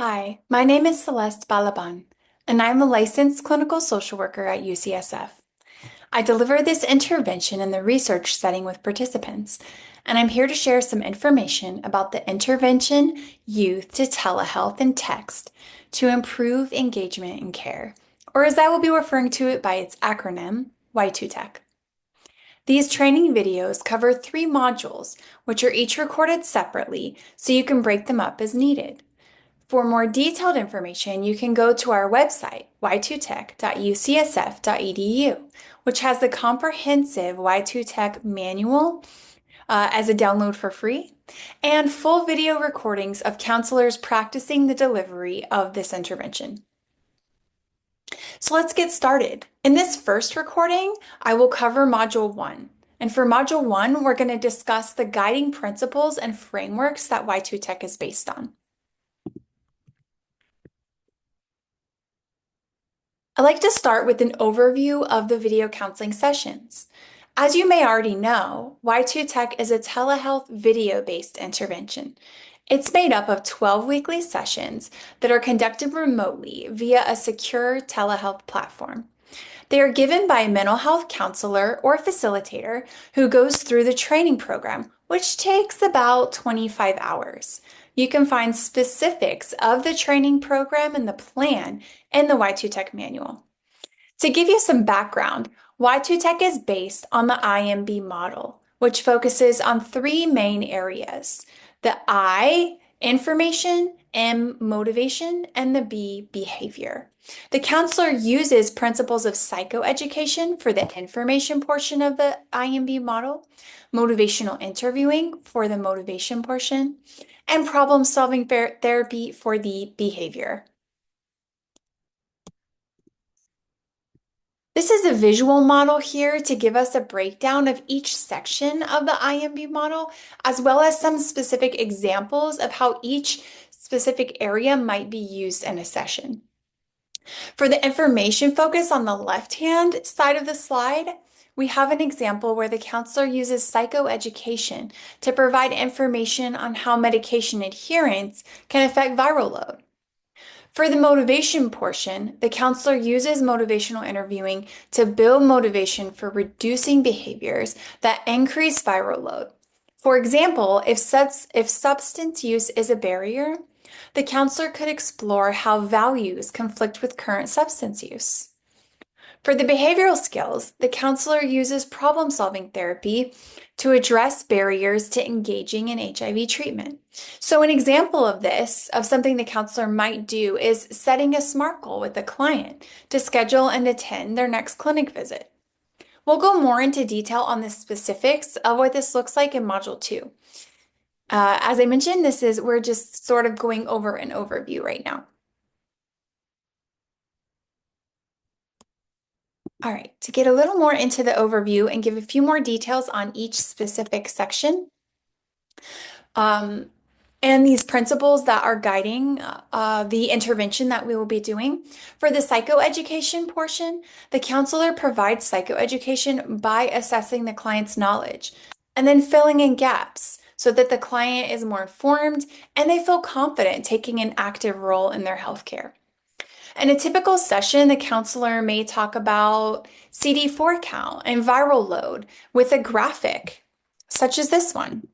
Hi, my name is Celeste Balaban, and I'm a licensed clinical social worker at UCSF. I deliver this intervention in the research setting with participants, and I'm here to share some information about the intervention Youth to Telehealth and Text to improve engagement and care, or as I will be referring to it by its acronym, Y2TEC. These training videos cover 3 modules, which are each recorded separately so you can break them up as needed. For more detailed information, you can go to our website, y2tech.ucsf.edu, which has the comprehensive Y2Tech manual as a download for free, and full video recordings of counselors practicing the delivery of this intervention. So let's get started. In this first recording, I will cover Module 1. And for Module 1, we're going to discuss the guiding principles and frameworks that Y2Tech is based on. I'd like to start with an overview of the video counseling sessions. As you may already know, Y2Tech is a telehealth video-based intervention. It's made up of 12 weekly sessions that are conducted remotely via a secure telehealth platform. They are given by a mental health counselor or facilitator who goes through the training program, which takes about 25 hours. You can find specifics of the training program and the plan in the Y2Tech manual. To give you some background, Y2Tech is based on the IMB model, which focuses on 3 main areas: the I, information, M, motivation, and the B, behavior. The counselor uses principles of psychoeducation for the information portion of the IMB model, motivational interviewing for the motivation portion, and problem-solving therapy for the behavior. This is a visual model here to give us a breakdown of each section of the IMB model, as well as some specific examples of how each specific area might be used in a session. For the information focus on the left-hand side of the slide, we have an example where the counselor uses psychoeducation to provide information on how medication adherence can affect viral load. For the motivation portion, the counselor uses motivational interviewing to build motivation for reducing behaviors that increase viral load. For example, if substance use is a barrier, the counselor could explore how values conflict with current substance use. For the behavioral skills, the counselor uses problem-solving therapy to address barriers to engaging in HIV treatment. So an example of this, of something the counselor might do, is setting a SMART goal with a client to schedule and attend their next clinic visit. We'll go more into detail on the specifics of what this looks like in Module 2. As I mentioned, we're just sort of going over an overview right now. All right, to get a little more into the overview and give a few more details on each specific section, and these principles that are guiding the intervention that we will be doing. For the psychoeducation portion, the counselor provides psychoeducation by assessing the client's knowledge and then filling in gaps so that the client is more informed and they feel confident taking an active role in their healthcare. In a typical session, the counselor may talk about CD4 count and viral load with a graphic, such as this one.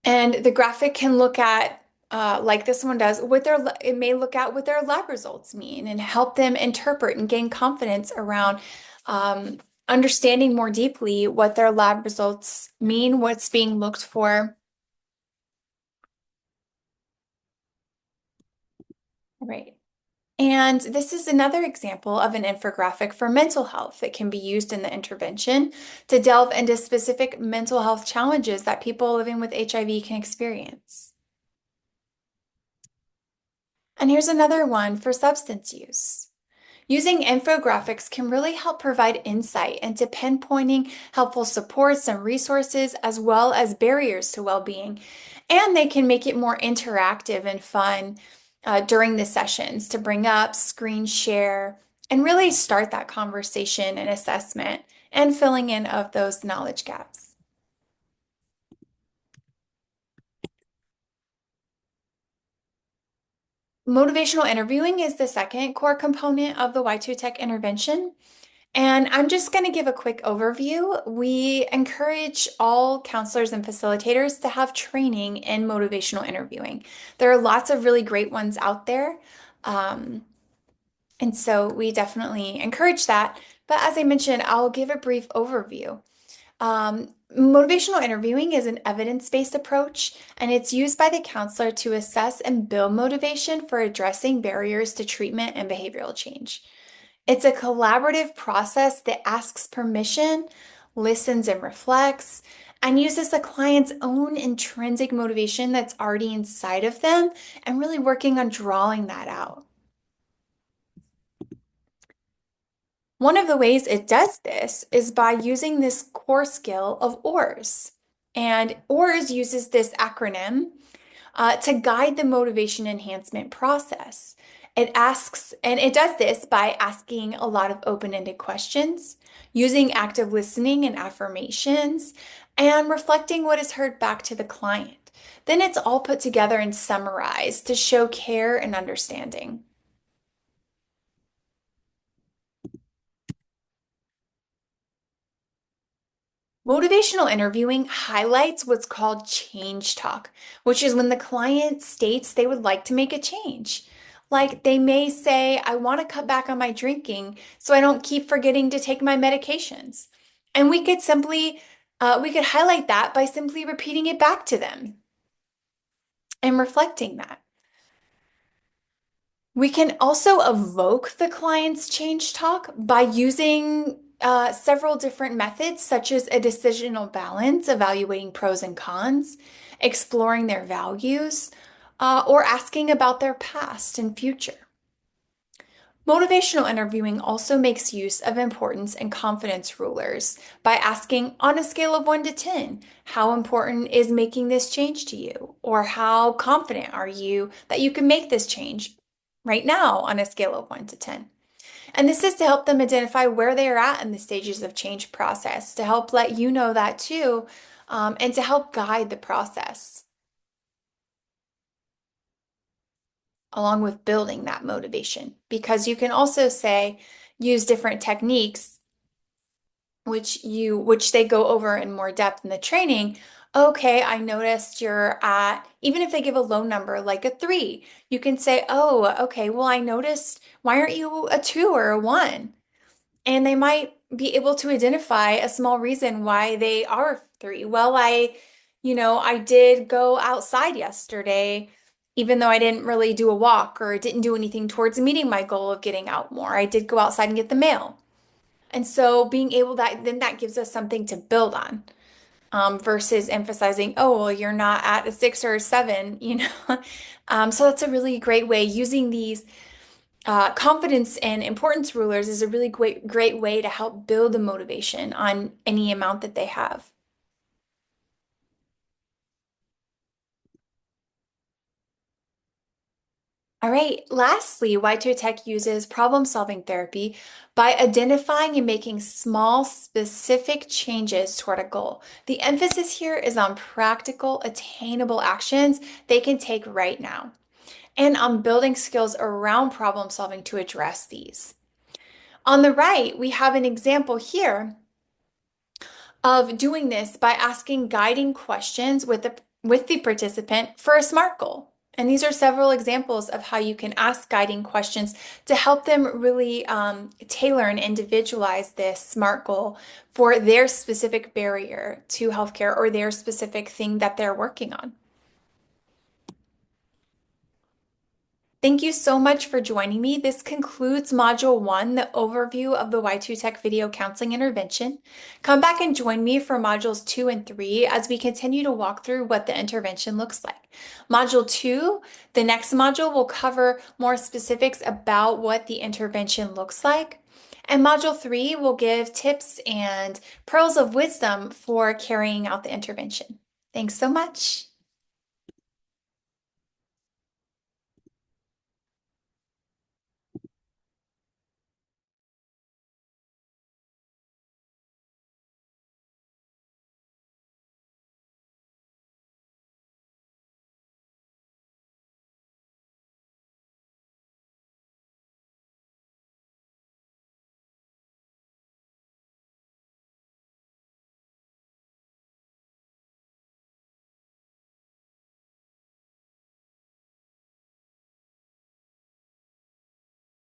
And the graphic can look at, like this one does, it may look at what their lab results mean and help them interpret and gain confidence around understanding more deeply what their lab results mean, what's being looked for. All right. And this is another example of an infographic for mental health that can be used in the intervention to delve into specific mental health challenges that people living with HIV can experience. And here's another one for substance use. Using infographics can really help provide insight into pinpointing helpful supports and resources, as well as barriers to well-being. And they can make it more interactive and fun during the sessions to bring up, screen share, and really start that conversation and assessment and filling in of those knowledge gaps. Motivational interviewing is the second core component of the Y2TEC intervention. And I'm just going to give a quick overview. We encourage all counselors and facilitators to have training in motivational interviewing. There are lots of really great ones out there. Um, and so we definitely encourage that. But as I mentioned, I'll give a brief overview. Motivational interviewing is an evidence-based approach, and it's used by the counselor to assess and build motivation for addressing barriers to treatment and behavioral change. It's a collaborative process that asks permission, listens and reflects, and uses the client's own intrinsic motivation that's already inside of them and really working on drawing that out. One of the ways it does this is by using this core skill of OARS. And OARS uses this acronym to guide the motivation enhancement process. It asks, and it does this by asking a lot of open-ended questions, using active listening and affirmations, and reflecting what is heard back to the client. Then it's all put together and summarized to show care and understanding. Motivational interviewing highlights what's called change talk, which is when the client states they would like to make a change. Like they may say, I want to cut back on my drinking so I don't keep forgetting to take my medications. And we could highlight that by simply repeating it back to them and reflecting that. We can also evoke the client's change talk by using several different methods, such as a decisional balance, evaluating pros and cons, exploring their values, or asking about their past and future. Motivational interviewing also makes use of importance and confidence rulers by asking, on a scale of 1 to 10, how important is making this change to you? Or how confident are you that you can make this change right now on a scale of 1 to 10? And this is to help them identify where they are at in the stages of change process, to help let you know that too, and to help guide the process, along with building that motivation. Because you can also say, use different techniques, which they go over in more depth in the training. Okay, I noticed you're at, even if they give a low number like a 3, you can say, oh, okay, well, I noticed, why aren't you a 2 or a 1? And they might be able to identify a small reason why they are 3. Well, I did go outside yesterday, even though I didn't really do a walk or didn't do anything towards meeting my goal of getting out more. I did go outside and get the mail. And so being able that, then that gives us something to build on, versus emphasizing, oh, well, you're not at a 6 or a 7, you know. So that's a really great way. Using these confidence and importance rulers is a really great way to help build the motivation on any amount that they have. All right, lastly, Y2TEC uses problem-solving therapy by identifying and making small, specific changes toward a goal. The emphasis here is on practical, attainable actions they can take right now, and on building skills around problem solving to address these. On the right, we have an example here of doing this by asking guiding questions with the participant for a SMART goal. And these are several examples of how you can ask guiding questions to help them really tailor and individualize this SMART goal for their specific barrier to healthcare or their specific thing that they're working on. Thank you so much for joining me. This concludes Module 1, the overview of the Y2TEC video counseling intervention. Come back and join me for Modules 2 and 3 as we continue to walk through what the intervention looks like. Module 2, the next module, will cover more specifics about what the intervention looks like. And Module 3 will give tips and pearls of wisdom for carrying out the intervention. Thanks so much.